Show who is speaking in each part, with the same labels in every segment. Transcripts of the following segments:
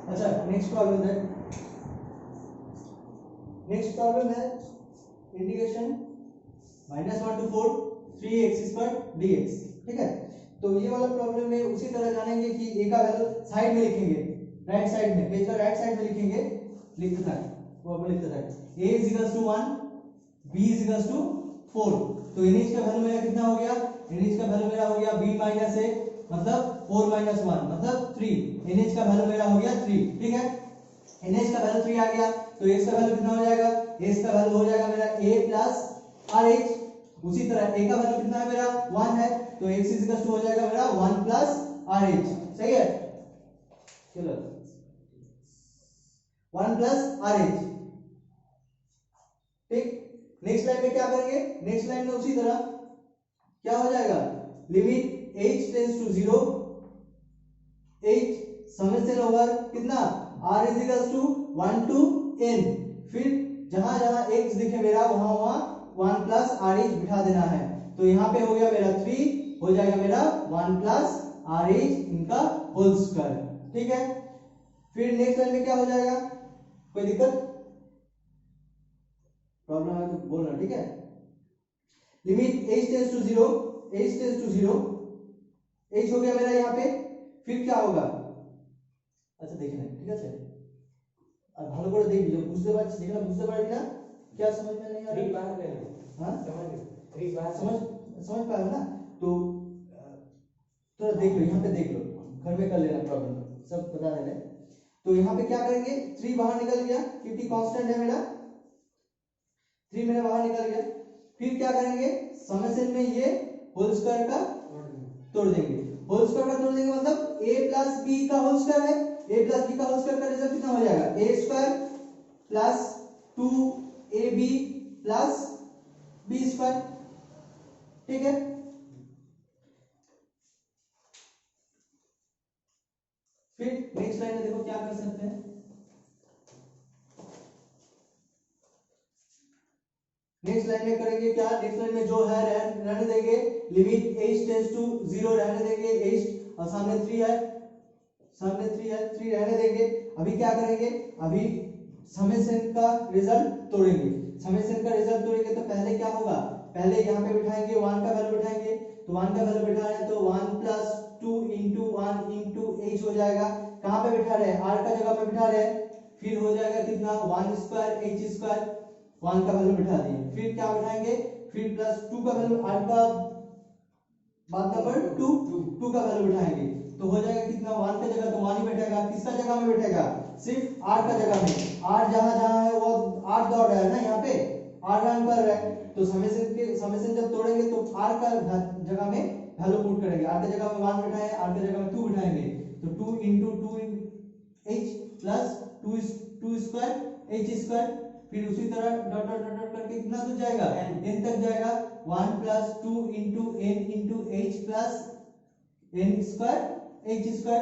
Speaker 1: अच्छा next problem है integration -1 to 4 3x² dx। ठीक है, तो ये वाला प्रॉब्लम में उसी तरह जानेंगे कि a का वैल्यू साइड में लिखेंगे, राइट साइड में, पेज का राइट साइड में लिखेंगे, लिखते था वो अपन लिखते था a = 1 b = 4। तो nh का वैल्यू मेरा कितना हो गया, nh का वैल्यू मेरा हो गया b - a मतलब 4 - 1 मतलब 3। nh का वैल्यू मेरा हो गया 3। ठीक है, nh का वैल्यू 3 आ गया तो x का वैल्यू कितना हो जाएगा, x का वैल्यू हो जाएगा मेरा a + rh। उसी तरह a का वैल्यू कितना है मेरा 1 है तो x = हो जाएगा मेरा 1 + rh। सही है, चलो 1 + rh। ठीक, नेक्स्ट लाइन में क्या करेंगे, नेक्स्ट लाइन में उसी तरह क्या हो जाएगा, limit h tends to 0 h summation over कितना r = 1 to n। फिर जहां जहां x दिखे मेरा वहां वहां 1 + rh बिठा देना है। तो यहाँ पे हो गया मेरा 3, हो जाएगा मेरा 1 + rh इनका होल स्क्वायर। ठीक है, फिर नेक्स्ट लाइन में क्या हो जाएगा, कोई दिक्कत प्रॉब्लम है तो बोलना। ठीक है, limit h tends to 0 h tends to 0 h हो गया मेरा यहाँ पे। फिर क्या होगा, আচ্ছা দেখে নেন, ঠিক আছে, আর ভালো করে দেখবি, বুঝতে পারছিস, দেখলে বুঝতে পারবি না क्या समझ में नहीं आ रहा,
Speaker 2: बाहर ले लो,
Speaker 1: हां
Speaker 2: समझ बाहर
Speaker 1: समझ पा रहे हो ना। तो थोड़ा देख लो, यहाँ पे देख लो, घर में कर लेना प्रॉब्लम, सब बता दे रहे। तो यहाँ पे क्या करेंगे, 3 बाहर निकल गया क्योंकि कांस्टेंट है मेरा, 3 मेरा बाहर निकल गया। फिर क्या करेंगे, समेशन में ये होल स्क्वायर का तोड़ देंगे, होल स्क्वायर का तोड़ देंगे मतलब a + b का होल स्क्वायर है, a + b का होल स्क्वायर का रिजल्ट कितना हो जाएगा, a² + 2ab + b²। ठीक है, फिर नेक्स्ट लाइन में देखो क्या कर सकते हैं, नेक्स्ट लाइन में करेंगे क्या, नेक्स्ट लाइन में जो है रहने देंगे, लिमिट h टेंड्स टू 0 रहने देंगे, h और सामने 3 है, सामने 3 है, 3 रहने देंगे। अभी क्या करेंगे, अभी समेशन का रिजल्ट तोड़ेंगे, समेशन का रिजल्ट तोड़ेंगे तो पहले क्या होगा, पहले यहाँ पे बिठाएंगे 1 का वैल्यू बिठाएंगे, तो 1 का वैल्यू बिठा रहे हैं तो 1 + 2 * 1 * h हो जाएगा। कहाँ पे बिठा रहे हैं, r का जगह पे बिठा रहे हैं। फिर हो जाएगा कितना 1² h², 1 का वैल्यू बिठा दिए। फिर क्या बिठाएंगे, फिर +2 का वैल्यू, r का बात नंबर 2 का वैल्यू बिठाएंगे तो हो जाएगा कितना, 1 का जगह तो 1 ही बैठेगा, किसका जगह में बैठेगा, सिर्फ r का जगह में। r जहां जहां है वो r दौड़ रहा है ना, यहाँ पे r रन कर रहा है, तो समेशन जब तोड़ेंगे तो r का जगह में वैल्यू पुट करेंगे, r के जगह में 1 बिठाए, r के जगह में 2 बिठाएंगे तो 2 * 2 h + 2² h²। फिर उसी तरह डॉट डॉट डॉट करके कितना दूर जाएगा, n तक जाएगा, 1 + 2 * n * h + n² h²।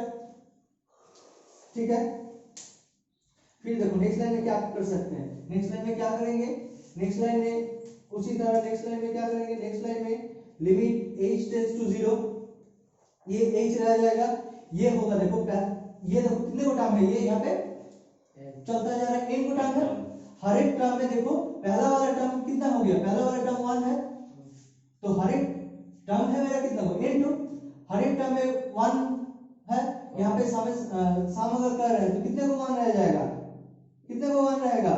Speaker 1: ठीक है, फिर देखो नेक्स्ट लाइन में क्या कर सकते हैं, नेक्स्ट लाइन में क्या करेंगे, नेक्स्ट लाइन में उसी तरह नेक्स्ट लाइन में क्या करेंगे, नेक्स्ट लाइन में लिमिट h टेंड्स टू 0, ये h रह जाएगा, ये होगा देखो, ये देखो कितने को टर्म है, ये यहाँ पे चलता जा रहा है, n को टर्म है। हर एक टर्म में देखो पहला वाला टर्म कितना हो गया, पहला वाला टर्म 1 है तो हर एक टर्म है मेरा कितना हो, n2, हर एक टर्म में 1 है। यहाँ पे साम अगर कर रहे हैं तो कितने को 1 रह जाएगा, कितने को 1 रहेगा,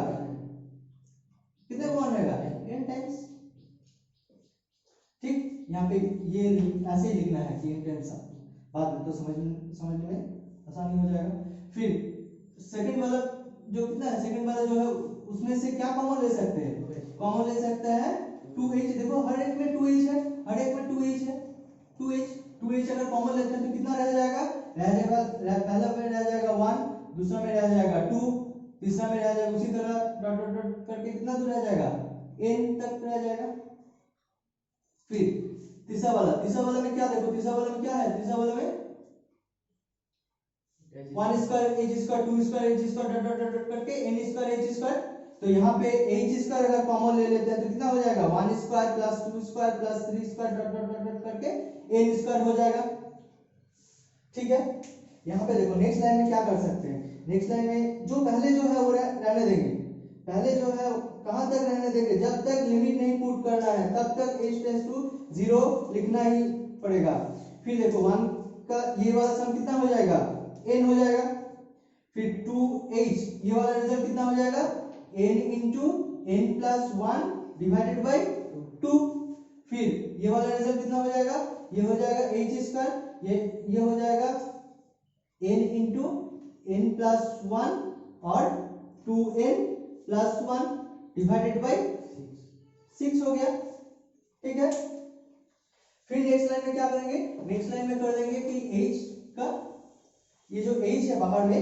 Speaker 1: कितने को 1 रहेगा, n टाइम्स। ठीक, यहाँ पे ये ऐसे ही लिखना है कि n टाइम्स, बाद में तो समझने में आसानी हो जाएगा। फिर सेकंड वाला जो कितना है, सेकंड वाला जो है उसमें से क्या कॉमन ले सकते हैं, कॉमन ले सकते हैं 2h। देखो हर एक में 2h है, हर एक में 2h है, 2h अगर कॉमन लेते हैं तो कितना रह जाएगा, पहला में रह जाएगा 1, दूसरा में रह जाएगा 2, तीसरा में रह जाएगा, उसी तरह डॉट डॉट डॉट करके कितना दूर रह जाएगा, n तक रह जाएगा। फिर तीसरा वाला में क्या, देखो तीसरा वाला में क्या है, तीसरा वाला में 1² h² 2² h² dot dot dot करके n² h²। तो यहाँ पे h² अगर कॉमन ले लेते हैं तो कितना हो जाएगा, 1² + 2² + 3² डॉट डॉट डॉट करके n² हो जाएगा। ठीक है, यहाँ पे देखो नेक्स्ट लाइन में क्या कर सकते हैं, नेक्स्ट लाइन में जो पहले जो है वो रहने देंगे, पहले जो है कहां तक रहने देंगे, जब तक लिमिट नहीं पुट करना है तब तक h टेंड्स टू 0 लिखना ही पड़ेगा। फिर देखो 1 का ये वाला सम कितना हो जाएगा, n हो जाएगा। फिर 2h ये वाला रिजल्ट कितना हो जाएगा, n into n plus 1 divided by 2। फिर ये वाला रिजल्ट कितना हो जाएगा, ये हो जाएगा h स्क्वायर, ये हो जाएगा n इंटू n प्लस 1 और 2n प्लस 1 डिवाइडेड बाई 6 हो गया। ठीक है, फिर नेक्स्ट लाइन में क्या करेंगे, नेक्स्ट लाइन में कर देंगे कि h का ये जो h है बाहर में,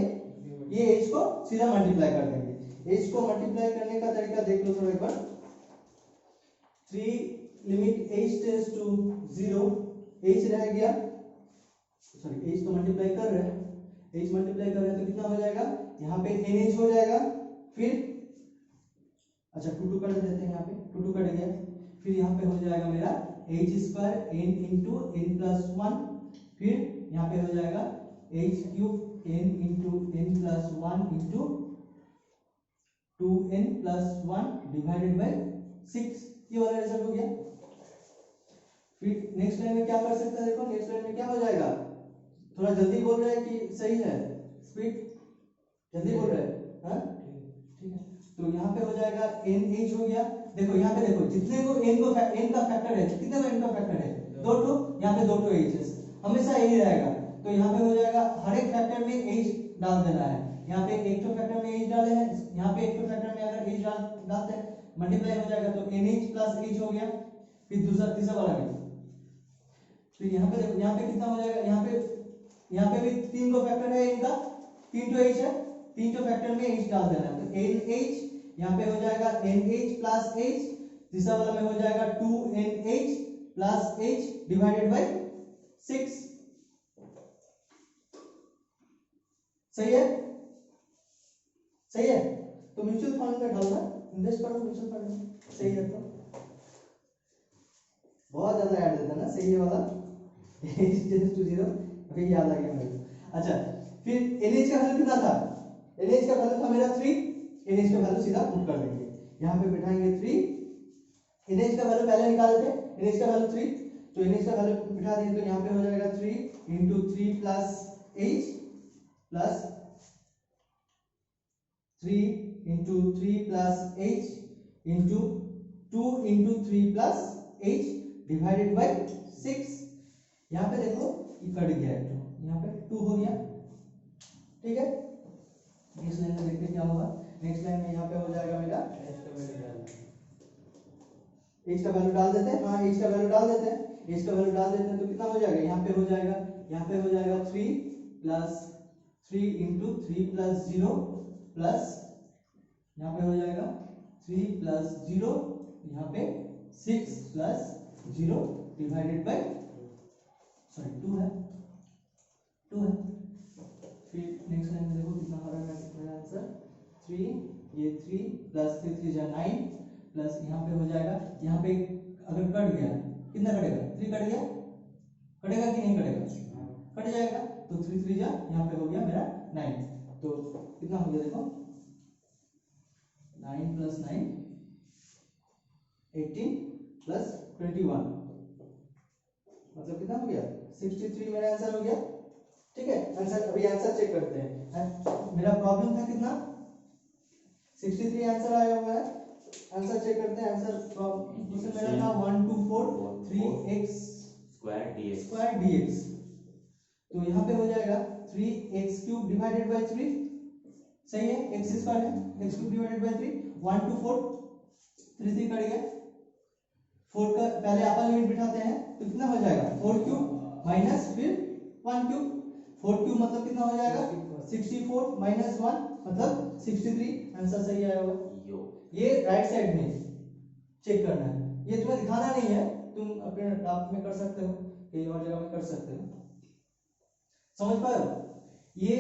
Speaker 1: ये h को सीधा मल्टीप्लाई कर देंगे। h को मल्टीप्लाई करने का तरीका देख लो थोड़ा एक बार। 3 limit h tends to 0, h रह गया, सॉरी h तो मल्टीप्लाई कर रहे हैं, h मल्टीप्लाई कर रहे हैं तो कितना हो जाएगा, यहाँ पे nh हो जाएगा। फिर अच्छा 2 कर देते हैं, यहाँ पे 2 कट गया। फिर यहाँ पे हो जाएगा मेरा h square n into n plus 1। फिर यहाँ पे हो जाएगा h cube n into n plus 1 into 2n plus 1 divided by 6। ये वाला रिजल्ट हो गया। फिर नेक्स्ट लाइन में क्या कर सकते हैं, देखो नेक्स्ट लाइन में क्या हो जाएगा, थोड़ा जल्दी बोल रहे हैं कि सही है, स्पीड जल्दी बोल रहे हैं, हाँ ठीक है। तो यहाँ पे हो जाएगा nh हो गया। देखो यहाँ पे देखो जितने को n का फैक्टर है, कितने को n का फैक्टर है, 2 यहाँ पे 2 h's हमेशा यही रहेगा। तो यहाँ पे हो जाएगा हर एक फैक्टर में h डाल देना है। यहाँ पे एक तो फैक्टर में h डाले हैं, यहाँ पे एक तो फैक्टर में अगर h डालते हैं मल्टीप्लाई हो जाएगा तो nh प्लस h हो गया। फिर दूसरा तीसरा वाला भी, फिर यहाँ पे देखो यहाँ पे कितना हो जाएगा, यहाँ पे भी 3 को फैक्टर है इनका, 3 तो h है, 3 तो फैक्टर में h डाल देना है तो nh, यहाँ पे हो जाएगा nh प्लस h, तीसरा वाला में हो जाएगा 2nh plus h divided by 6। सही है, सही है। तो म्यूचुअल फंड में डालना, इन्वेस्ट करो म्यूचुअल फंड में, सही है। तो बहुत ज्यादा ऐड देता है ना, सही है वाला h टेंड्स टू 0, अभी याद आ गया मेरे को। अच्छा फिर nh का वैल्यू कितना था, nh का वैल्यू था मेरा 3, nh का वैल्यू सीधा पुट कर देंगे, यहाँ पे बिठाएंगे 3, nh का वैल्यू पहले निकाले थे, nh का वैल्यू 3, तो nh का वैल्यू बिठा दिए तो यहाँ पे हो जाएगा 3 into 3 plus h plus 3 into 3 plus h into 2 into 3 plus h divided by 6। यहाँ पे देखो ये कट गया, यहाँ पे 2 हो गया। ठीक है, नेक्स्ट लाइन में देखते हैं क्या होगा। नेक्स्ट लाइन में यहाँ पे हो जाएगा मेरा h का वैल्यू डाल देते हैं, हाँ h का वैल्यू डाल देते हैं, h का वैल्यू डाल देते हैं तो कितना हो जाएगा, यहाँ पे हो जाएगा, यहाँ पे हो जाएगा 3 प्लस 3 इंटू 3 प्लस 0 प्लस यहाँ पे हो जाएगा 3 प्लस 0, यहाँ पे 6 प्लस 0 डिवाइडेड बाई, सॉरी 2 है, 2 है। फिर नेक्स्ट लाइन में देखो कितना आ रहा है मेरा आंसर, 3 ये 3 प्लस 3 3 जा 9 प्लस यहाँ पे हो जाएगा, यहाँ पे अगर कट गया कितना कटेगा, 3 कट गया, कटेगा कि नहीं कटेगा, कट जाएगा तो 3 3 जा यहाँ पे हो गया मेरा 9, तो कितना हो गया देखो 9 प्लस 9 18 प्लस 21, मतलब कितना हो गया 63 मेरा आंसर हो गया। ठीक है, आंसर अभी आंसर चेक करते हैं, मेरा प्रॉब्लम था कितना 63 आंसर आया हुआ है। आंसर चेक करते हैं, आंसर क्वेश्चन मेरा था 1 2 4 3x स्क्वायर dx, तो यहाँ पे हो जाएगा 3x क्यूब डिवाइडेड बाय 3, सही है, x स्क्वायर है, x cube divided by 3, 1 2 4 3 3 cut गया, 4 का पहले अपर लिमिट बिठाते हैं तो कितना हो जाएगा 4 क्यूब माइनस फिर 1 क्यूब, 4 क्यूब मतलब कितना हो जाएगा 64 माइनस 1 मतलब 63, आंसर सही आया होगा। ये राइट साइड में चेक करना है, ये तुम्हें दिखाना नहीं है, तुम अपने लैपटॉप में कर सकते हो, कहीं और जगह में कर सकते हो, समझ पाए हो। ये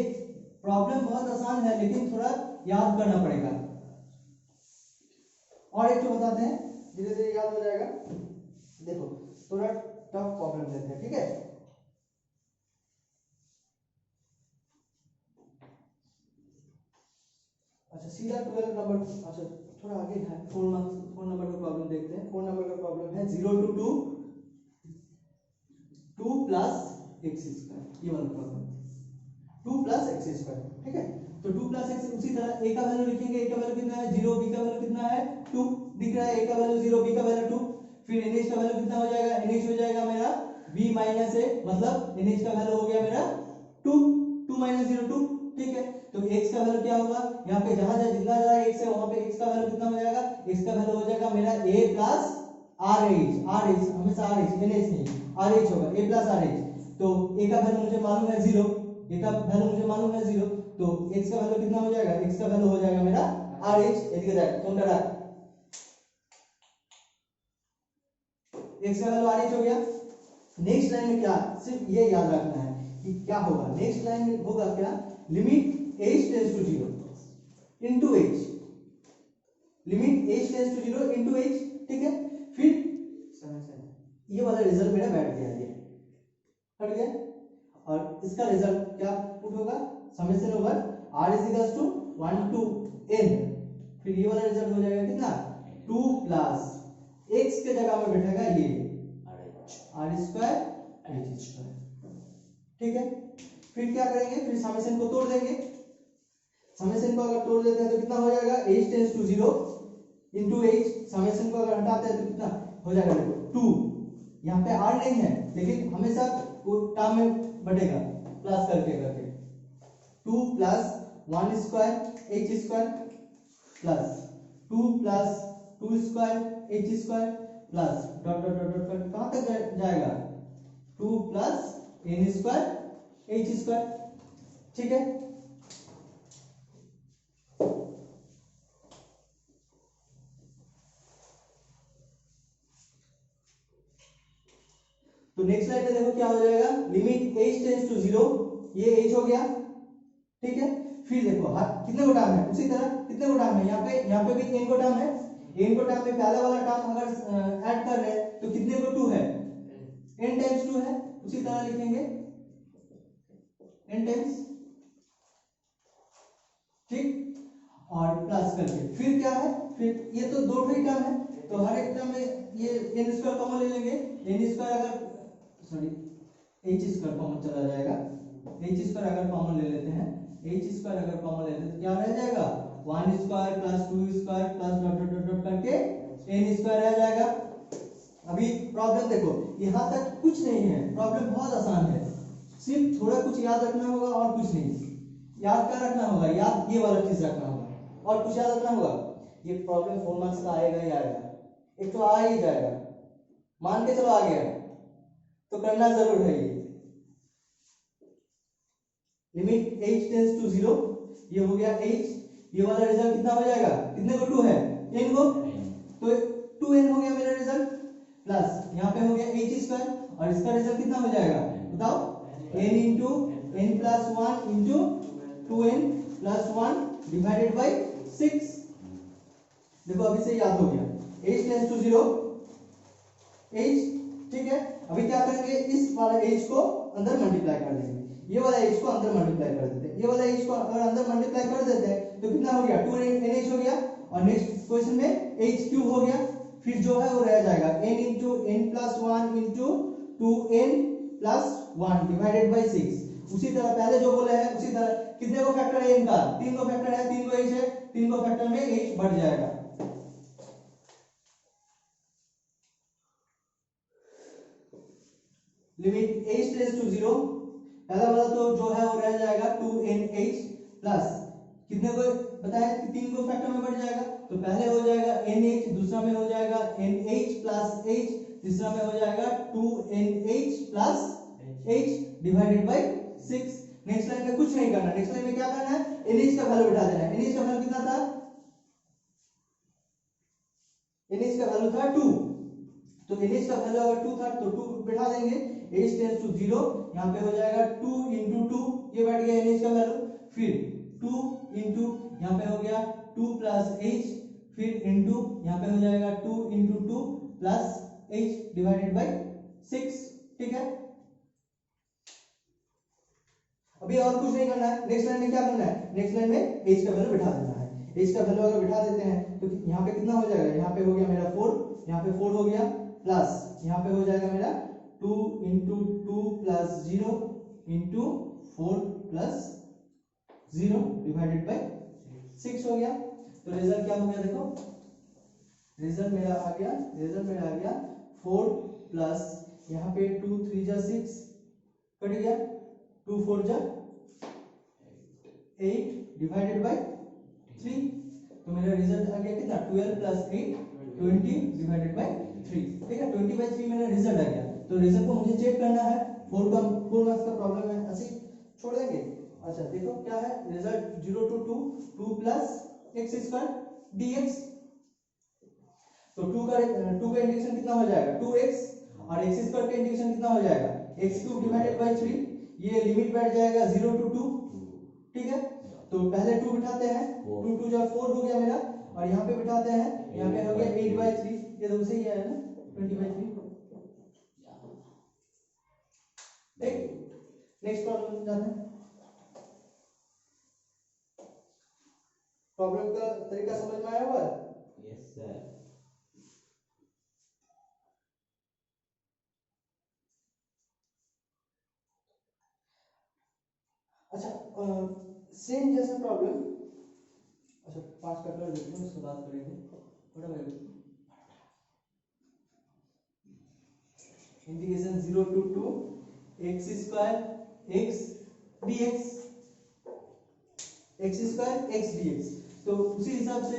Speaker 1: प्रॉब्लम बहुत आसान है लेकिन थोड़ा याद करना पड़ेगा। और एक तो बताते हैं, धीरे धीरे याद हो जाएगा। देखो थोड़ा टफ प्रॉब्लम लेते हैं, ठीक है। अच्छा सीधा 12 नंबर, अच्छा थोड़ा आगे है, 4 नंबर का प्रॉब्लम देखते हैं। 4 नंबर का प्रॉब्लम है 0 to 2 2 प्लस एक्स स्क्वायर, ये वाला प्रॉब्लम 2 प्लस एक्स स्क्वायर, ठीक है। तो 2 प्लस एक्स, उसी तरह a का वैल्यू लिखेंगे, a का वैल्यू कितना है 0, b का वैल्यू कितना है 2, दिख रहा है a का वैल्यू 0, b का वैल्यू 2, फिर nh का वैल्यू कितना हो जाएगा, nh हो जाएगा मेरा b माइनस a, मतलब nh का वैल्यू हो गया मेरा 2, 2 माइनस 0 2, ठीक है। तो x का वैल्यू क्या होगा, यहाँ पे जहां जहां जितना ज्यादा x है वहां पे x का वैल्यू कितना हो जाएगा, x का वैल्यू हो जाएगा मेरा a प्लस rh, हमेशा rh nh नहीं rh होगा, a प्लस rh। तो a का वैल्यू मुझे मालूम है 0, a का वैल्यू मुझे मालूम है 0, तो x का वैल्यू कितना हो जाएगा, x का वैल्यू हो जाएगा मेरा rh, इधर जाए कौन कर रहा है, x का वैल्यू rh हो गया। नेक्स्ट लाइन में क्या, सिर्फ ये याद रखना है कि क्या होगा, नेक्स्ट लाइन में होगा क्या, limit h tends to 0 into h, limit h tends to 0 into h, ठीक है। फिर ये वाला रिजल्ट मेरा बैठ गया, ये हट गया, और इसका रिजल्ट क्या पुट होगा, summation over r is equals to 1 to n, फिर ये वाला रिजल्ट हो जाएगा कितना 2 प्लस x के जगह में बैठेगा ये r स्क्वायर h स्क्वायर, ठीक है। फिर क्या करेंगे, फिर समेशन को तोड़ देंगे, समेशन को अगर तोड़ देते हैं तो कितना हो जाएगा h tends to 0 into h, summation को अगर हटाते हैं तो कितना हो जाएगा, देखो 2, यहाँ पे r नहीं है लेकिन हमेशा वो टर्म में बढ़ेगा प्लस करके करके, 2 plus 1 square h square plus 2 plus 2 square h square plus dot dot dot dot कहां तक जाएगा 2 plus n square h square, ठीक है। तो नेक्स्ट स्लाइड में देखो क्या हो जाएगा, लिमिट h टेंड्स टू 0, ये h हो गया, ठीक है। फिर देखो कितने को टर्म है, उसी तरह कितने को टर्म है, यहाँ पे भी n को टर्म है, n को टर्म में पहला वाला टर्म अगर ऐड कर रहे हैं तो कितने को 2 है, n टाइम्स 2 है, उसी तरह लिखेंगे n टाइम्स, ठीक, और प्लस करके फिर क्या है, फिर ये तो दो ही टर्म है तो हर एक टर्म में ये n स्क्वायर कॉमन ले लेंगे, n स्क्वायर अगर सॉरी h स्क्वायर कॉमन चला जाएगा, h स्क्वायर अगर कॉमन ले लेते हैं, h स्क्वायर अगर कॉमन ले लेते हैं तो क्या रह जाएगा 1 square plus 2 square plus dot dot dot dot करके n स्क्वायर रह जाएगा। अभी प्रॉब्लम देखो यहाँ तक कुछ नहीं है, प्रॉब्लम बहुत आसान है, सिर्फ थोड़ा कुछ याद रखना होगा और कुछ नहीं। याद क्या रखना होगा, याद ये वाला चीज रखना होगा और कुछ याद रखना होगा, ये प्रॉब्लम 4 मार्क्स का आएगा ही आएगा, एक तो आ ही जाएगा, मान के चलो आ गया तो करना जरूर है। ये लिमिट h टेंड्स टू 0, ये हो गया h, ये वाला रिजल्ट कितना हो जाएगा, कितने को 2 है n को, तो 2n हो गया मेरा रिजल्ट, प्लस यहाँ पे हो गया h स्क्वायर, और इसका रिजल्ट कितना हो जाएगा बताओ, n into n plus 1 into 2n plus 1 divided by 6। देखो अभी से याद हो गया, h टेंड्स टू 0 h, ठीक है। अभी क्या करेंगे, इस वाला h को अंदर मल्टीप्लाई कर देंगे, ये वाला h को अंदर मल्टीप्लाई कर देते हैं, ये वाला h को अगर अंदर मल्टीप्लाई कर देते हैं तो कितना हो गया 2nh हो गया, और नेक्स्ट क्वेश्चन में h क्यूब हो गया, फिर जो है वो रह जाएगा n into n plus 1 into 2n plus 1 divided by 6। उसी तरह पहले जो बोले हैं उसी तरह, कितने को फैक्टर है इनका, 3 को फैक्टर है, 3 को h है, 3 को फैक्टर में h बढ़ जाएगा। लिमिट h टेंड्स टू 0, पहला वाला तो जो है वो रह जाएगा 2nh प्लस कितने को बताया कि 3 को फैक्टर में बढ़ जाएगा, तो पहले हो जाएगा nh, दूसरा में हो जाएगा nh प्लस h, तीसरा में हो जाएगा 2nh plus h divided bye 6। Next line में कुछ नहीं करना, नेक्स्ट लाइन में क्या करना है, nh का वैल्यू बिठा देना है, nh का वैल्यू कितना था, nh का वैल्यू था 2, तो nh का वैल्यू अगर 2 था तो 2 बिठा देंगे, h टेंड्स टू 0, यहाँ पे हो जाएगा 2 इंटू 2, ये बैठ गया nh का वैल्यू, फिर 2 इंटू यहाँ पे हो गया 2 प्लस h, फिर इंटू यहाँ पे हो जाएगा 2 into 2 plus h divided bye 6, ठीक है। अभी और कुछ नहीं करना है, नेक्स्ट लाइन में क्या करना है, नेक्स्ट लाइन में h का वैल्यू बिठा देना है, h का वैल्यू अगर बिठा देते हैं तो यहाँ पे कितना हो जाएगा, यहाँ पे हो गया मेरा 4, यहाँ पे 4 हो गया, प्लस यहाँ पे हो जाएगा मेरा 2 into 2 plus 0 into 4 plus 0 divided by 6 हो गया। तो रिजल्ट क्या हो गया, देखो रिजल्ट मेरा आ गया 4 प्लस यहाँ पे 2 3 जा 6 कट गया, 2 4 जा 8 डिवाइडेड बाय 3। तो मेरा रिजल्ट आ गया कितना, 12 प्लस 8 20 डिवाइडेड बाय 3। ठीक है, 20 बाय 3 मेरा रिजल्ट आ गया। तो रिजल्ट को मुझे चेक करना है, 4 मार्क्स का प्रॉब्लम है, ऐसे छोड़ देंगे। अच्छा देखो क्या है result, 0 to 2 2 plus x square dx। तो 2 का इंटीग्रेशन कितना हो जाएगा 2x, और x स्क्वायर का इंटीग्रेशन कितना हो जाएगा x क्यूब डिवाइडेड बाय 3। ये लिमिट बैठ जाएगा 0 to 2। ठीक है, तो पहले 2 बिठाते हैं, 2 2 जा 4 हो गया मेरा, और यहाँ पे बिठाते हैं, यहाँ पे हो गया 8 by 3। ये तो सही है ना, 20 by 3। ठीक, नेक्स्ट प्रॉब्लम जाते हैं। प्रॉब्लम का तरीका समझ में आया हुआ है?
Speaker 2: Yes sir.
Speaker 1: अच्छा सेम जैसा प्रॉब्लम, अच्छा 5 का कर देते हैं, उसके बाद करेंगे थोड़ा भाई। Integration 0 to 2 x square x dx, x square x dx। तो उसी हिसाब से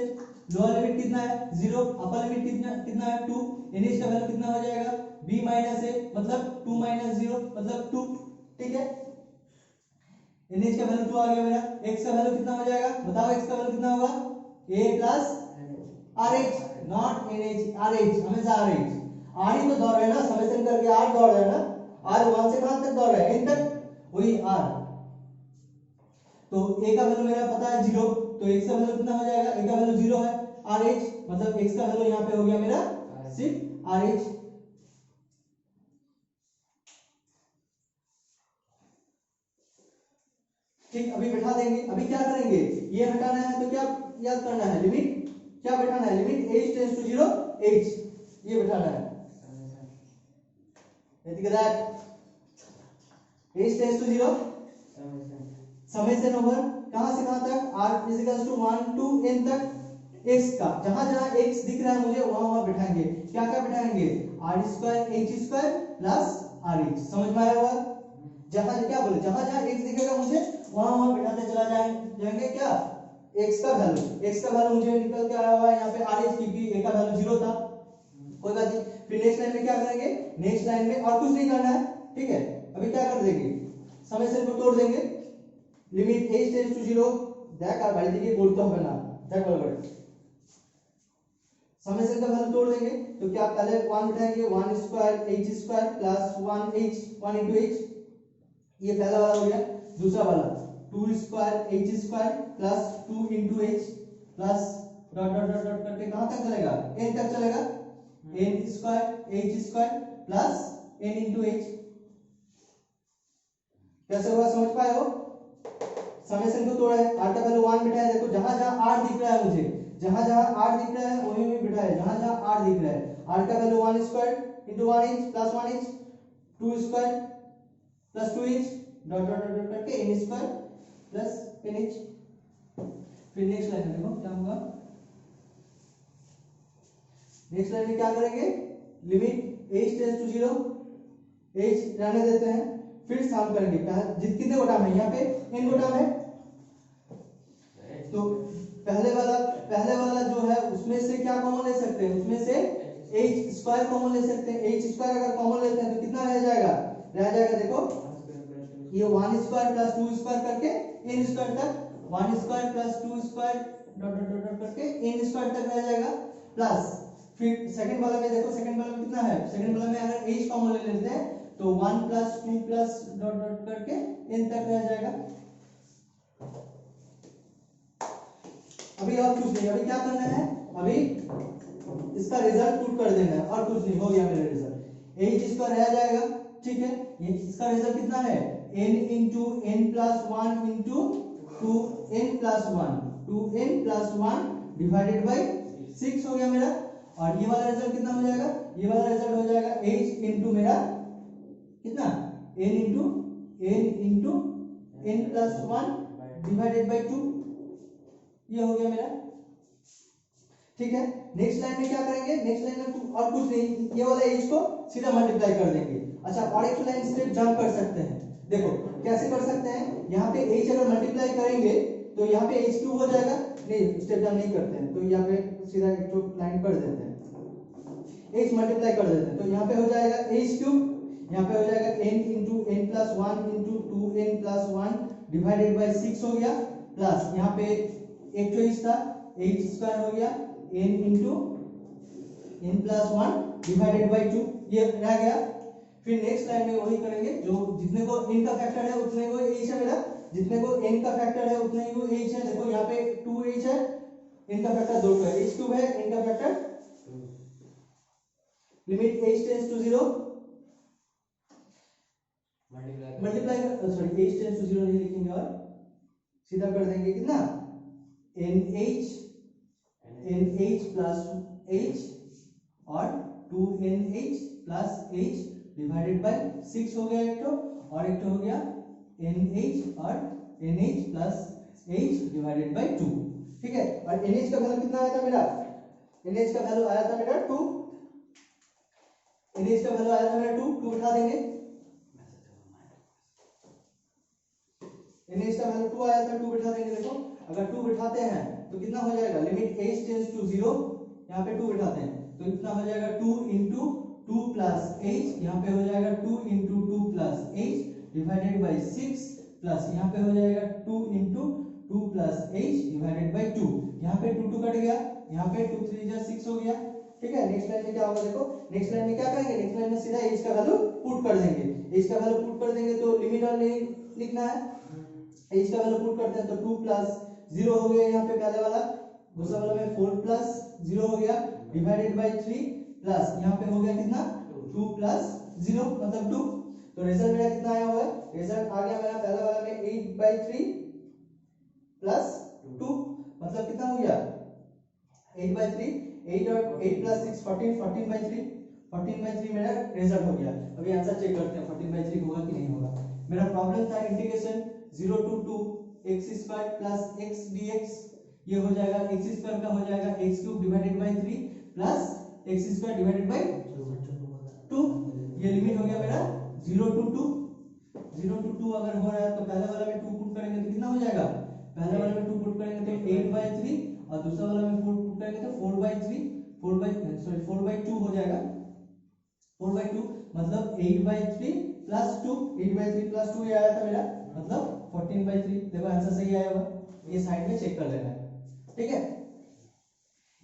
Speaker 1: लोअर लिमिट कितना है 0, अपर लिमिट कितना है 2, nh का वैल्यू कितना हो जाएगा b माइनस a मतलब 2 माइनस 0 मतलब 2। ठीक है, nh का वैल्यू 2 आ गया मेरा, x का वैल्यू कितना हो जाएगा बताओ, x का वैल्यू कितना होगा a plus rh, not nh, rh हमेशा rh, r ही तो दौड़ रहा है ना, समेशन करके r दौड़ रहा है ना, r 1 से कहां तक दौड़ रहा है n तक, वही r। तो a का वैल्यू मेरा पता है 0, तो x का वैल्यू कितना हो जाएगा, a का वैल्यू 0 है, rh मतलब x का वैल्यू यहाँ पे हो गया मेरा सिर्फ rh। ठीक, अभी बैठा देंगे। अभी क्या करेंगे, ये हटाना है तो क्या याद करना है, लिमिट क्या बैठाना है, limit h tends to 0 h, ये बैठाना है। h tends to 0 summation over कहां से कहां तक, r equals to 1 to n तक, x का जहां जहां x दिख रहा है मुझे वहां वहां बैठाएंगे। क्या क्या बैठाएंगे, r square h square plus rh। समझ में आया हुआ, जहां क्या बोले, जहां जहां x दिखेगा मुझे वहां वहां बैठाते चला जाएंगे क्या, x का वैल्यू मुझे निकल के आया हुआ है यहाँ पे rh, क्योंकि a का वैल्यू 0 था, कोई बात नहीं। फिर नेक्स्ट लाइन में क्या करेंगे, नेक्स्ट लाइन में और कुछ नहीं करना है। ठीक है, अभी क्या कर देंगे, समेशन को तोड़ देंगे, लिमिट h टेंड्स टू 0 देख আর বাড়ি থেকে পড়তে হবে না, দেখ ভালো করে समेशन का वैल्यू तोड़ देंगे। तो क्या पहले 1 बिठाएंगे, 1 square h square plus 1h 1 into h, ये पहला वाला हो गया। दूसरा वाला 2 square h square plus 2 into h plus dot dot dot dot करके कहां तक चलेगा, n तक चलेगा, n square h square plus n into h। कैसे हुआ समझ पाए हो, समेशन को तोड़ा है, r का वैल्यू 1 बिठाया, देखो जहां जहां r दिख रहा है मुझे, जहां जहां r दिख रहा है वहीं वहीं बिठाया, जहां जहां r दिख रहा है, r का value 1 square into 1h plus 1h, 2 square plus 2h dot dot dot करके n स्क्वायर प्लस nh। फिर नेक्स्ट लाइन में देखो क्या होगा, नेक्स्ट लाइन में क्या करेंगे, limit h tends to 0 h रहने देते हैं, फिर सम करेंगे। कितने को टर्म है यहाँ पे, n को टर्म है, तो पहले वाला जो है उसमें से क्या कॉमन ले सकते हैं, उसमें से h स्क्वायर कॉमन ले सकते हैं। h स्क्वायर अगर कॉमन लेते हैं तो कितना रह जाएगा, देखो ये 1 स्क्वायर प्लस 2 स्क्वायर करके n स्क्वायर तक, 1 square plus 2 square dot dot dot करके n स्क्वायर तक रह जाएगा, प्लस फिर सेकंड वाला में देखो, सेकंड वाला में कितना है, सेकंड वाला में अगर h कॉमन ले लेते हैं तो 1 प्लस 2 प्लस डॉट डॉट करके n तक रह जाएगा। अभी और कुछ नहीं, अभी क्या करना है, अभी इसका रिजल्ट पुट कर देना है, और कुछ नहीं, हो गया मेरा रिजल्ट, h स्क्वायर रह जाएगा। ठीक है, ये इसका रिजल्ट कितना है, n into n plus 1 into 2n plus 1, 2n plus 1 divided by 6 हो गया मेरा। और ये वाला रिजल्ट कितना हो जाएगा, ये वाला रिजल्ट हो जाएगा h इंटू मेरा कितना n into n plus 1 divided by 2, ये हो गया मेरा। ठीक है, नेक्स्ट लाइन में क्या करेंगे, नेक्स्ट लाइन में और कुछ नहीं, ये वाला एज को सीधा मल्टीप्लाई कर देंगे। अच्छा, और एक लाइन स्टेप जंप कर सकते हैं। देखो कैसे कर सकते हैं, यहाँ पे एज अगर मल्टीप्लाई करेंगे तो यहाँ पे एज क्यूब हो जाएगा, नहीं स्टेप जंप नहीं करते हैं, तो यहाँ पे सीधा एक लाइन कर देते हैं, एज मल्टीप्लाई कर देते हैं। तो यहाँ पे हो जाएगा एज क्यूब, यहाँ पे हो जाएगा n into n plus 1 into 2n plus 1 divided by 6 हो गया, प्लस यहाँ पे एक चॉइस था h स्क्वायर हो गया n into n plus 1 divided by 2, ये रह गया। फिर नेक्स्ट लाइन में वही करेंगे, जो जितने को n का फैक्टर है उतने को h है मेरा, जितने को n का फैक्टर है उतने ही वो h है। देखो यहाँ पे 2h है, n का फैक्टर 2 है, h क्यूब है, n का factor limit h tends to 0 multiply sorry h tends to 0 नहीं लिखेंगे और सीधा कर देंगे कितना nh प्लस h और 2nh plus h divided bye 6 हो गया एक तो, और एक तो हो गया nh और nh plus h divided bye 2। ठीक है, और nh का वैल्यू कितना आया था मेरा, nh का वैल्यू आया था मेरा 2, nh का वैल्यू आया था मेरा 2 बिठा देंगे, nh का वैल्यू 2 आया था, 2 बिठा देंगे। देखो अगर 2 बिठाते हैं तो कितना हो जाएगा, लिमिट h टेंड्स टू 0, यहाँ पे 2 बिठाते हैं तो इतना हो जाएगा 2 इंटू 2 प्लस h, यहाँ पे हो जाएगा 2 into 2 plus h divided by 6, plus यहाँ पे हो जाएगा 2 into 2 plus h divided by 2, यहाँ पे 2 2 कट गया, यहाँ पे 2 3 जा 6 हो गया। ठीक है, नेक्स्ट लाइन में क्या होगा, देखो नेक्स्ट लाइन में क्या करेंगे, नेक्स्ट लाइन में सीधा h का वैल्यू पुट कर देंगे, h का वैल्यू पुट कर देंगे तो लिमिट और नहीं लिखना है, h का वैल्यू पुट करते हैं तो 2 प्लस 0 हो गया यहाँ पे पहले वाला, दूसरा वाला में 4 प्लस 0 हो गया डिवाइडेड बाय 3, प्लस यहाँ पे हो गया कितना 2 प्लस 0 मतलब 2। तो रिजल्ट मेरा कितना आया हुआ है, रिजल्ट आ गया मेरा पहला वाला में 8/3 प्लस 2, मतलब कितना हो गया 8/3, 8 और 8 प्लस 6 14, 14/3, 14/3 मेरा रिजल्ट हो गया। अभी आंसर चेक करते हैं 14/3 होगा कि नहीं होगा। मेरा प्रॉब्लम था integration 0 to 2 x square plus x dx, ये हो जाएगा x स्क्वायर का हो जाएगा x cube divided by 3 plus x square divided by 2, ये लिमिट हो गया मेरा 0 to 2, 0 to 2 अगर हो रहा है तो पहले वाला में 2 पुट करेंगे तो कितना हो जाएगा, पहले वाले में 2 पुट करेंगे तो 8/3 और दूसरा वाला में 4 पुट करेंगे तो 4/2 हो जाएगा, 4/2 मतलब 8/3 प्लस 2, 8/3 प्लस 2 ये आया था मेरा मतलब 14/3। देखो आंसर सही आया होगा, ये साइड में चेक कर लेना है। ठीक है,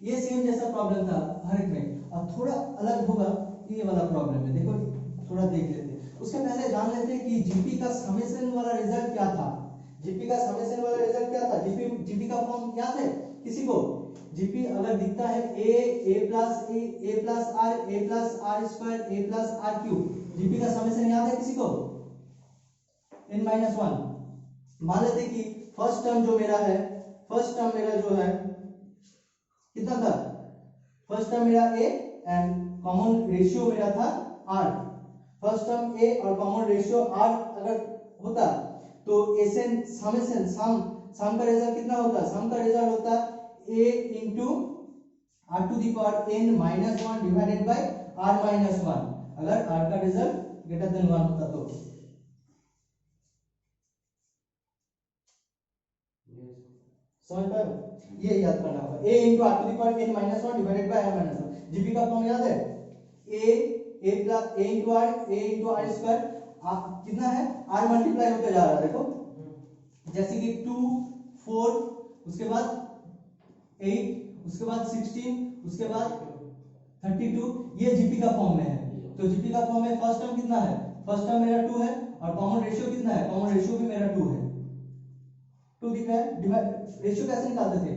Speaker 1: ये सेम जैसा प्रॉब्लम था हर एक में, और थोड़ा अलग होगा ये वाला प्रॉब्लम है। देखो थोड़ा देख लेते हैं, उसके पहले जान लेते हैं कि जीपी का समेशन वाला रिजल्ट क्या था। जीपी का समेशन वाला रिजल्ट क्या था, जीपी का फॉर्म याद है किसी को, जीपी अगर दिखता है a plus r square a plus r cube, GP का समेशन याद है किसी को n-1। मान लेते कि फर्स्ट टर्म जो मेरा है, फर्स्ट टर्म मेरा जो है कितना था, फर्स्ट टर्म मेरा a एंड कॉमन रेशियो मेरा था r, फर्स्ट टर्म a और कॉमन रेशियो r अगर होता तो एसएन समेशन सम का रिजल्ट कितना होता, सम का रिजल्ट होता a into r to the power n-1 divided by r-1, अगर r का रिजल्ट ग्रेटर देन 1 होता तो। समझ पाए, ये याद करना होगा, a into r to the power n-1 divided by r-1। GP का फॉर्म याद है a इंटू r स्क्वायर, कितना है r मल्टीप्लाई होकर जा रहा है। देखो जैसे कि 2 4 उसके बाद 8 उसके बाद 16 उसके बाद 32, ये जीपी का फॉर्म में है। तो जीपी का फॉर्म में फर्स्ट टर्म कितना है, फर्स्ट टर्म मेरा 2 है और कॉमन रेशियो कितना है, कॉमन रेशियो भी मेरा 2 है, 2 दिख रहा है। रेशियो कैसे निकालते थे,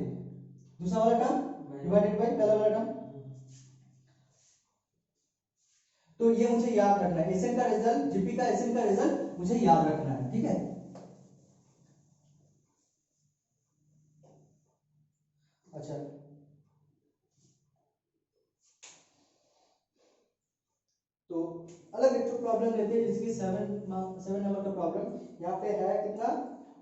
Speaker 1: दूसरा वाला टर्म डिवाइडेड बाय पहला वाला टर्म। तो ये मुझे याद रखना है, एसएन का रिजल्ट, जीपी का एसएन का रिजल्ट मुझे याद रखना है। ठीक है, अच्छा तो अलग एक प्रॉब्लम लेते हैं जिसकी 7 नंबर का प्रॉब्लम यहाँ पे है कितना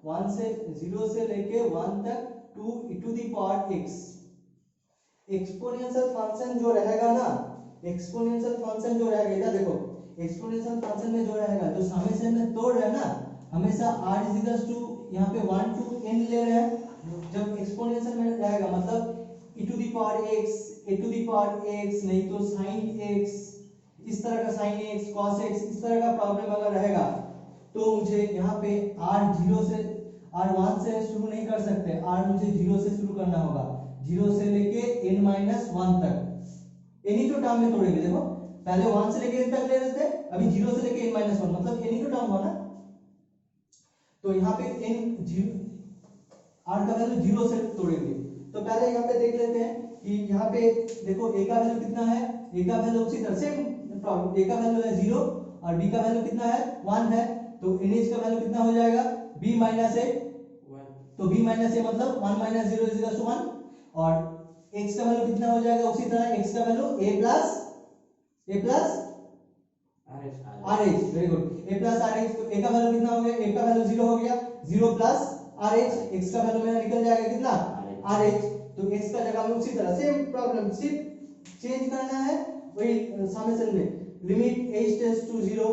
Speaker 1: 1 से 0 से लेके 1 तक 2 e to the power x exponential function जो रहेगा ना एक्सपोनेंशियल फंक्शन जो रहेगा इधर देखो एक्सपोनेंशियल फंक्शन में जो रहेगा जो समेशन में तोड़ रहे हैं ना हमेशा r इज इक्वल टू यहाँ पे 1 to n ले रहे हैं जब एक्सपोनेंशियल में रहेगा मतलब e to the power x a to the power x नहीं तो sin x इस तरह का sin x cos x इस तरह का प्रॉब्लम अगर रहेगा तो मुझे यहाँ पे r0 से r1 से शुरू नहीं कर सकते r मुझे 0 से शुरू करना होगा 0 से लेके n-1 तक एनी तो टर्म में तोड़ेंगे देखो पहले 1 से लेके n तक ले रहे थे अभी 0 से लेके n-1 मतलब एनी तो टर्म हुआ ना तो यहाँ पे n 0 r का वैल्यू 0 से तोड़ेंगे तो पहले यहाँ पे देख लेते हैं कि यहाँ पे देखो a का वैल्यू कितना है a का वैल्यू उसी तरह सेम प्रॉब्लम a का वैल्यू है 0 और b का वैल्यू कितना है 1 है तो nh का वैल्यू कितना हो जाएगा b माइनस a तो b माइनस a मतलब 1 माइनस 0 इज इक्वल टू 1 और x का वैल्यू कितना हो जाएगा उसी तरह x का value a plus rh very good a plus rh तो a का वैल्यू कितना हो गया a का वैल्यू 0 हो गया 0 प्लस rh x का वैल्यू मेरा निकल जाएगा कितना rh तो x का जगह में उसी तरह सेम प्रॉब्लम सिर्फ चेंज करना है वही समेशन में limit h tends to 0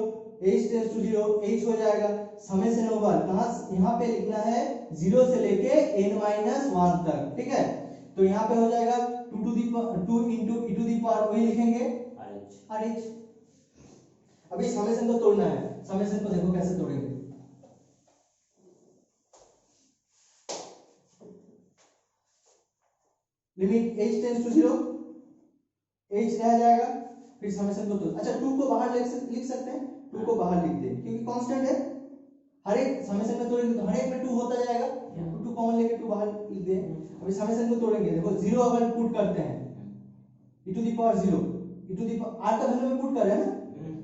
Speaker 1: h हो जाएगा समेशन ओवर कहां यहां पे लिखना है 0 से लेके n-1 तक ठीक है तो यहाँ पे हो जाएगा 2 into e to the power वही लिखेंगे rh अभी समेशन को तोड़ना है समेशन को देखो कैसे तोड़ेंगे limit h tends to 0 h रह जाएगा फिर समेशन को तोड़ अच्छा 2 को बाहर लिख सकते हैं 2 को बाहर लिख दें क्योंकि कांस्टेंट है हर एक समेशन में तोड़ेंगे तो हर एक में 2 होता जाएगा 2 कॉमन लेके 2 बाहर लिख दें अभी समेशन को तोड़ेंगे देखो 0 अगर पुट करते हैं e to the power 0 e to the power r का वैल्यू में पुट कर रहे हैं ना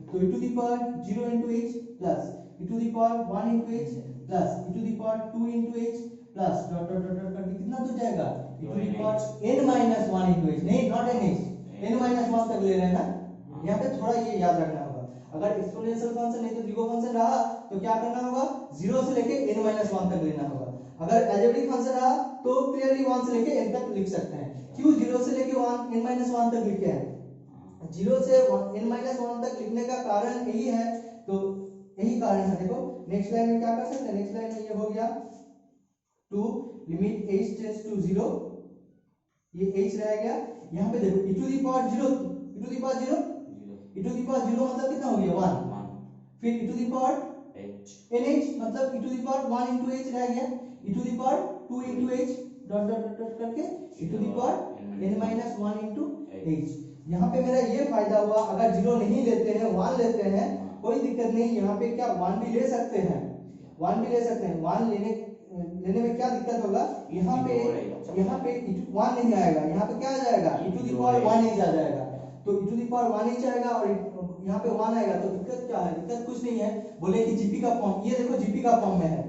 Speaker 1: तो e to the power 0 into h plus e to the power 1 into h plus e to the power 2 into h plus dot dot dot करके कितना तो जाएगा e to the power n-1 into h नहीं not nh n-1 तक ले रहे हैं ना यहाँ पे थोड़ा ये याद रखना होगा अगर एक्सपोनेंशियल फंक्शन नहीं तो जीरो फंक्शन रहा तो क्या करना होगा 0 से लेके n-1 तक लेना होगा अगर अलजेब्रिक फंक्शन रहा तो क्लियरली 1 से लेके n तक लिख सकते हैं क्यों 0 से लेके 1 n-1 तक लिखे हैं 0 से n-1 तक लिखने का कारण यही है तो यही कारण है देखो नेक्स्ट लाइन में क्या कर सकते हैं नेक्स्ट लाइन में ये हो गया 2 लिमिट h टेंड्स टू 0 ये h रह गया यहाँ पे देखो e to the power 0 e to the power 0 e to the power 0 मतलब कितना हो गया 1 फिर e to the power h nh मतलब e to the power 1 into h रह गया e to the power 2 into h dot dot dot करके e to the power n-1 into h यहाँ पे मेरा ये फायदा हुआ अगर 0 नहीं लेते हैं 1 लेते हैं कोई दिक्कत नहीं यहाँ पे क्या 1 भी ले सकते हैं 1 भी ले सकते हैं 1 लेने में क्या दिक्कत होगा यहाँ पे 1 नहीं आएगा यहाँ पे क्या आ जाएगा e to the power 1h आ जाएगा तो e to the power 1h आएगा और यहाँ पे 1 आएगा तो दिक्कत क्या है दिक्कत कुछ नहीं है बोले कि जीपी का फॉर्म ये देखो जीपी का फॉर्म में है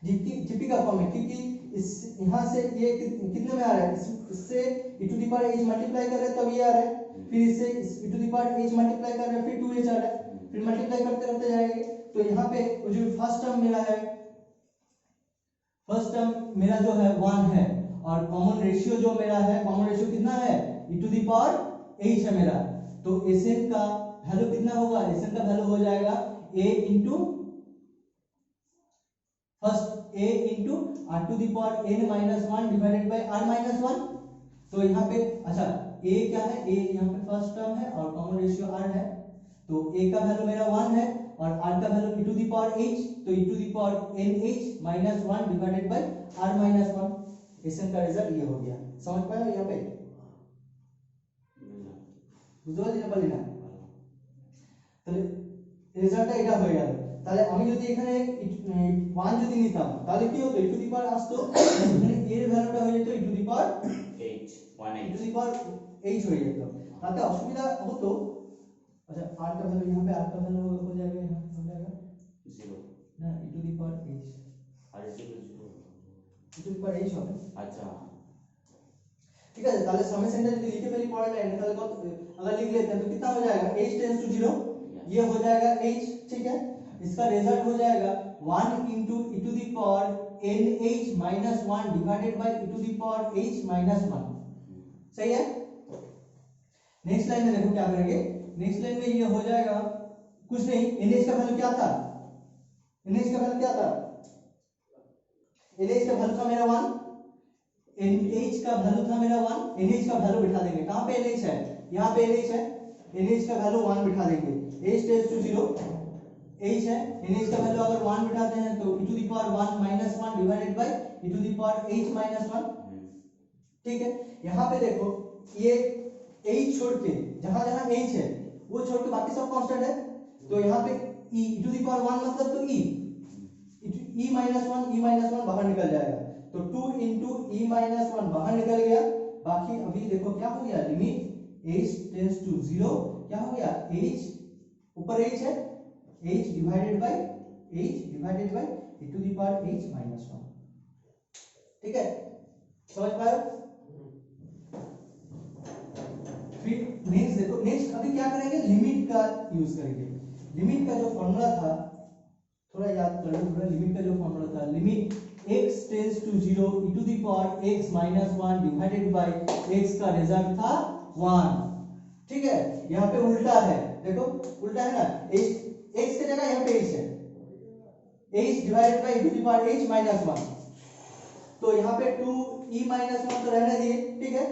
Speaker 1: जीपी का फॉर्म है क्योंकि इस यहाँ से ये कितने में आ रहा है इससे e to the power h multiply कर रहे हैं तब ये आ रहा है फिर इससे e to the power h multiply कर रहे हैं फिर 2h आ रहा है फिर मल्टीप्लाई करते करते जाएंगे तो यहाँ पे जो फर्स्ट टर्म मेरा है फर्स्ट टर्म मेरा जो है 1 है और कॉमन रेशियो जो मेरा है कॉमन रेशियो कितना है e to the power h है मेरा तो Sn का वैल्यू कितना होगा Sn का वैल्यू हो जाएगा a into first a into r to the power n-1 divided by r-1 तो यहाँ पे अच्छा a क्या है a यहाँ पे फर्स्ट टर्म है और कॉमन रेशियो r है तो a का वैल्यू मेरा 1 है और r का value e to the power h तो e to the power nh-1 divided by r-1 Sn का रिजल्ट ये हो गया समझ पाए यहाँ पे বুঝতে পারলি না তাহলে রেজাল্টটা এটা হয়ে গেল তাহলে আমি যদি এখানে 1 যদি নিতাম তাহলে কি হতো e to the power আসতো এখানে a এর ভ্যালুটা হয়ে যেত e to the power h 1 e to the power h হয়ে যেত তাতে অসুবিধা হতো अच्छा r का वैल्यू यहाँ पे r का वैल्यू हो जाएगा यहाँ हो जाएगा 0 ना e to the power h r is equal to 0 e to the power h হবে अच्छा ঠিক আছে, তাহলে সামেশনটা যদি লিখে ফেলি পরের লাইনে, তাহলে अगर लिख लेते हैं तो कितना हो जाएगा h टेंड्स टू 0, ये हो जाएगा h, ठीक है। इसका रिजल्ट हो जाएगा 1 into e to the power nh minus 1 divided by e to the power h minus 1, सही है। नेक्स्ट लाइन में देखो क्या करेंगे, नेक्स्ट लाइन में ये हो जाएगा कुछ नहीं, nh का वैल्यू क्या था, nh का वैल्यू क्या था, nh का वैल्यू था मेरा 1, nh का वैल्यू था मेरा 1, nh का वैल्यू बिठा देंगे, कहां पे nh है, यहां पे nh है, nh का वैल्यू 1 बिठा देंगे, h टेंड्स टू 0 h है, nh का वैल्यू अगर 1 बिठाते हैं तो e to the power 1 minus 1 divided by e to the power h minus 1, ठीक है। यहां पे देखो ये h छोड़ के जहां जहां h है वो छोड़ के बाकी सब कांस्टेंट है, तो यहां पे e टू द पावर 1 मतलब तो e minus 1 बाहर निकल जाएगा, तो 2 into e minus 1 बाहर निकल गया। बाकी अभी देखो क्या हो गया, लिमिट h टेंड्स टू 0, क्या हो गया, h ऊपर h है, h divided by e to the power h minus 1, ठीक है, समझ पाए। फिर नेक्स्ट देखो, नेक्स्ट अभी क्या करेंगे, लिमिट का यूज करेंगे। लिमिट का जो फॉर्मूला था थोड़ा याद करो, थोड़ा लिमिट का जो फॉर्मूला था, limit x tends to 0 e to the power x minus 1 divided by x का रिजल्ट था 1, ठीक है। यहाँ पे उल्टा है, देखो उल्टा है ना, x की जगह यहाँ पे h है, h divided by e to the power h minus 1, तो यहाँ पे 2e minus 1 तो रहने दिए, ठीक है।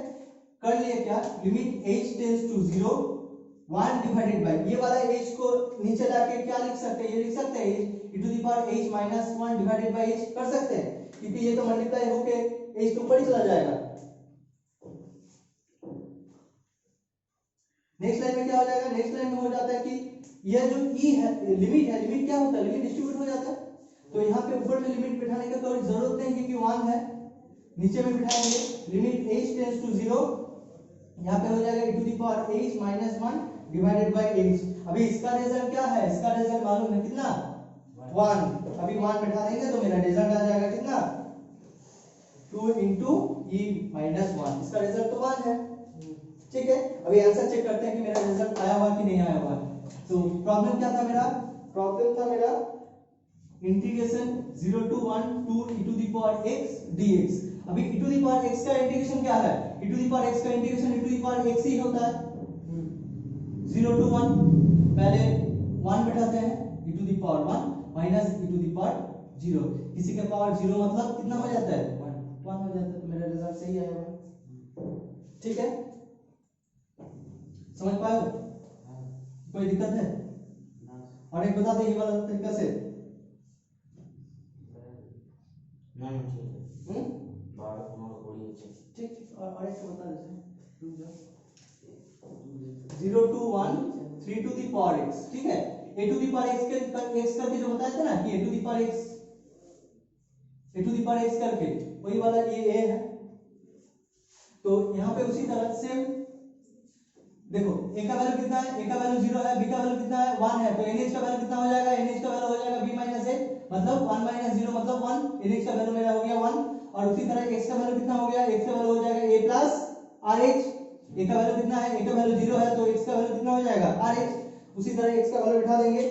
Speaker 1: कर लिए क्या, limit h tends to 0 1 divided by, ये वाला h को नीचे लाके क्या लिख सकते हैं, ये लिख सकते हैं e to the power h minus 1 divided by h, कर सकते हैं, क्योंकि ये तो मल्टीप्लाई होके h तो ऊपर ही चला जाएगा। नेक्स्ट लाइन में क्या हो जाएगा, नेक्स्ट लाइन में हो जाता है कि यह जो e है, लिमिट है, लिमिट क्या होता है, लिमिट डिस्ट्रीब्यूट हो जाता है, तो यहाँ पे ऊपर में लिमिट बिठाने की कोई जरूरत नहीं क्योंकि 1 है, नीचे में बिठाएंगे, लिमिट h टेंड्स टू 0, यहाँ पे हो जाएगा e to the power h minus 1 divided by h। अभी इसका रिजल्ट क्या है, इसका रिजल्ट मालूम है कितना, 1, अभी 1 बिठा देंगे तो मेरा रिजल्ट आ जाएगा कितना, 2 into e minus 1, इसका रिजल्ट तो 1 है, ठीक है। अभी आंसर चेक करते हैं कि मेरा रिजल्ट आया हुआ कि नहीं आया हुआ। तो प्रॉब्लम क्या था मेरा, प्रॉब्लम था मेरा integration 0 to 1 2 e to the power x dx। अभी e to the power x का इंटीग्रेशन क्या है, e to the power x का integration e to the power x ही होता है, 0 to 1 पहले 1 बिठाते हैं e to the power 1 minus e to the power 0, किसी के पावर 0 मतलब कितना हो जाता है, 1 हो जाता है, तो मेरा रिजल्ट सही आया हुआ, ठीक है, समझ पाए हो, कोई दिक्कत है। और एक बता दो ये वाला तरीका से, ठीक, और एक बता देते हैं, 0 to 1 3 to the power x, ठीक है। a to the power x करके जो बताया था ना कि a to the power x करके वही वाला ये a है, तो यहाँ पे उसी तरह से देखो a का वैल्यू कितना है, a का वैल्यू 0 है, b का वैल्यू कितना है 1 है, तो nh का वैल्यू कितना हो जाएगा, nh का वैल्यू हो जाएगा b minus a, मतलब 1 minus 0 मतलब 1, nh का वैल्यू मेरा हो गया 1, और उसी तरह x का वैल्यू कितना हो गया, x का वैल्यू हो जाएगा a plus rh, a का वैल्यू कितना है, a का वैल्यू 0 है, तो x का वैल्यू कितना हो जाएगा rh, उसी तरह x का वैल्यू बिठा देंगे।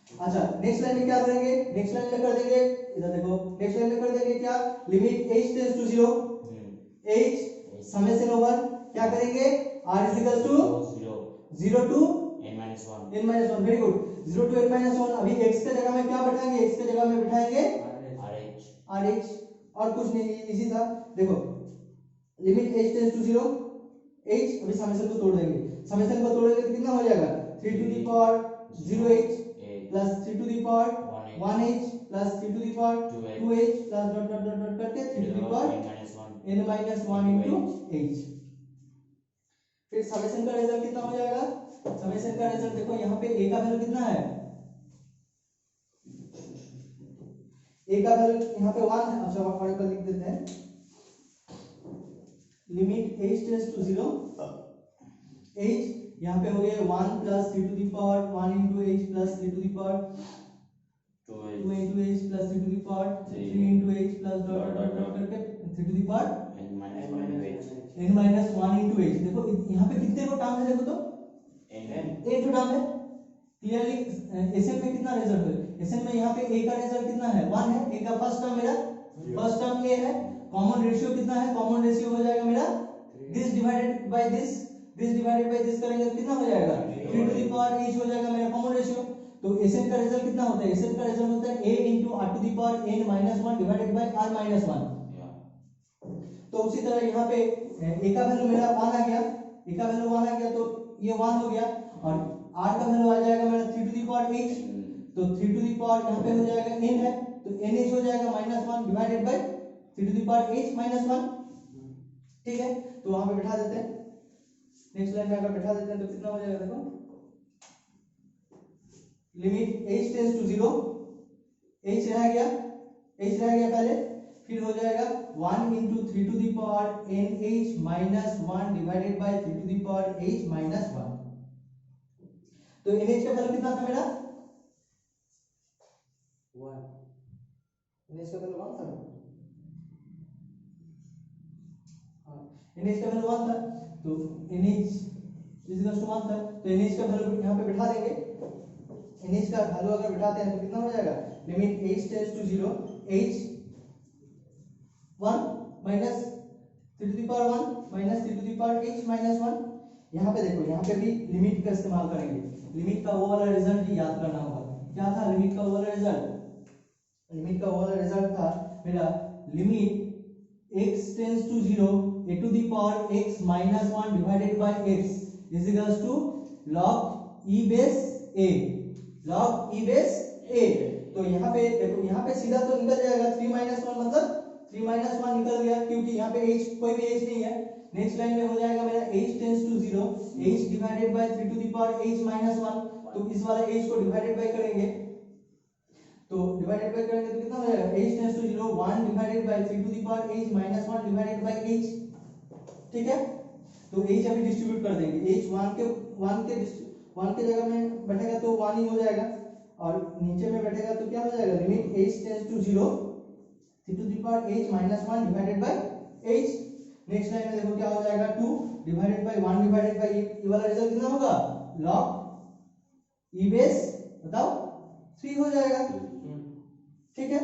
Speaker 1: अच्छा नेक्स्ट लाइन में क्या करेंगे, नेक्स्ट लाइन में कर देंगे, इधर देखो नेक्स्ट लाइन में कर देंगे क्या, limit h tends to 0 h summation over क्या करेंगे, r is equal to 0 to n minus 1, very good, 0 to n minus 1। अभी x के जगह में क्या बिठाएंगे, x के जगह में बिठाएंगे rh, और कुछ नहीं, इजी था। देखो limit h tends to 0 h, अभी समेशन को तोड़ देंगे, समेशन को तोड़ेंगे तो कितना हो जाएगा, 3 to the power 0h plus 3 to the power 1h plus 3 to the power 2h plus dot dot dot dot करके 3 to the power n minus 1 into h। फिर समेशन का रिजल्ट कितना हो जाएगा, समेशन का रिजल्ट देखो यहाँ पे a का वैल्यू कितना है, a का वैल्यू यहाँ पे 1 है, अच्छा और एक लिख देते हैं, limit h tends to 0 h, यहाँ पे हो गया 1 plus 3 to the power 1 into h plus 3 to the power 2 into into h plus 3 to the power 3 into h plus dot dot dot करके 3 to the power n minus 1 into h। देखो यहाँ पे कितने को टर्म है, देखो तो n to term है। क्लियरली Sn में कितना रिजल्ट है, Sn में यहाँ पे a का रिजल्ट कितना है 1 है, a का फर्स्ट टर्म मेरा फर्स्ट टर्म a है। कॉमन रेशियो कितना है, कॉमन रेशियो हो जाएगा मेरा दिस डिवाइडेड बाय दिस करेंगे तो कितना हो जाएगा 3 टू द पावर h हो जाएगा मेरा कॉमन रेशियो। तो Sn का रिजल्ट कितना होता है, Sn का रिजल्ट होता है a into r to the power n minus 1 divided by r minus 1। तो उसी तरह यहाँ पे a का वैल्यू मेरा 1 आ गया, तो ये 1 हो गया, और r का वैल्यू आ जाएगा मेरा 3 to the power h। तो 3 to the power यहाँ पे हो जाएगा n है, तो nh हो जाएगा -1 divided by 3 to the power h minus 1। ठीक है, तो वहां पे बैठा देते हैं, नेक्स्ट लाइन में अगर बैठा देते हैं तो कितना हो जाएगा, देखो limit h tends to 0, h रह गया पहले, फिर हो जाएगा 1 into 3 to the power nh minus 1 divided by 3 to the power h minus 1। तो nh का वैल्यू कितना था मेरा 1, nh का वैल्यू 1 था, nh का वैल्यू 1 था, तो nh इक्वल्स टू 1 था, तो nh का वैल्यू यहाँ पे बिठा देंगे। nh का वैल्यू अगर बिठाते हैं तो कितना हो जाएगा, limit h tends to 0 h 1 minus 3 to the power 1 minus 3 to the power h minus 1। यहाँ पे देखो, यहाँ पे भी लिमिट का इस्तेमाल करेंगे। लिमिट का वो वाला रिजल्ट भी याद करना होगा, क्या था लिमिट का वो वाला रिजल्ट, था मेरा limit x tends to 0 a to the power x minus 1 divided by x is equals to log e base a। तो यहाँ पे देखो, यहाँ पे सीधा तो निकल जाएगा 3 minus 1 मतलब 3 minus 1 निकल गया, क्योंकि यहाँ पे h कोई भी h नहीं है। नेक्स्ट लाइन में हो जाएगा मेरा h tends to 0 h divided by 3 to the power h minus 1। तो इस वाला h को डिवाइडेड बाय करेंगे, तो कितना हो जाएगा h tends to 0 1 divided by 3 to the power h minus 1 divided by h। ठीक है, तो h अभी डिस्ट्रीब्यूट कर देंगे, h 1 के जगह में बैठेगा तो 1 ही हो जाएगा, और नीचे में बैठेगा तो क्या हो जाएगा, limit h tends to 0 3 to the power h minus 1 divided by h। Next line में देखो क्या हो जाएगा 2 डिवाइडेड बाय 1 डिवाइडेड बाय ये वाला रिजल्ट कितना होगा, log e बेस बताओ 3 हो जाएगा। ठीक है,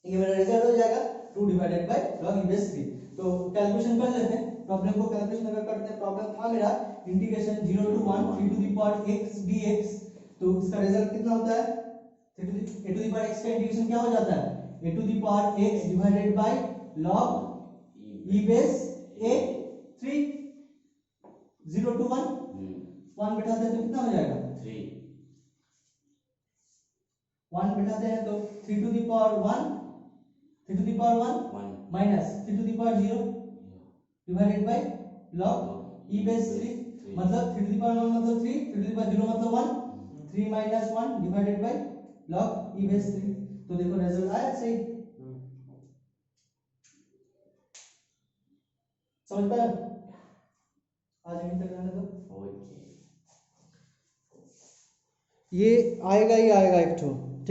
Speaker 1: ये मेरा रिजल्ट हो जाएगा 2 divided by log e base 3। तो कैलकुलेशन कर लेते हैं, प्रॉब्लम को कैलकुलेशन अगर करते हैं, प्रॉब्लम था मेरा integration 0 to 1 3 to the power x dx। तो इसका रिजल्ट कितना होता है, a to the power x का इंटीग्रेशन क्या हो जाता है, a to the power x divided by log e base a 3। 0 to 1 बैठाते हैं तो कितना हो जाएगा 3, 1 बैठाते हैं तो 3 to the power 1 minus 3 to the power 0 divided by log e base 3। मतलब 3 to the power 1 मतलब 3, 3 to the power 0 मतलब 1, 3 minus 1 divided bye log e base 3। तो देखो रिजल्ट आया सही, समझ पाए, आज यहीं तक रहने दो। ये आएगा ही आएगा एक ठो।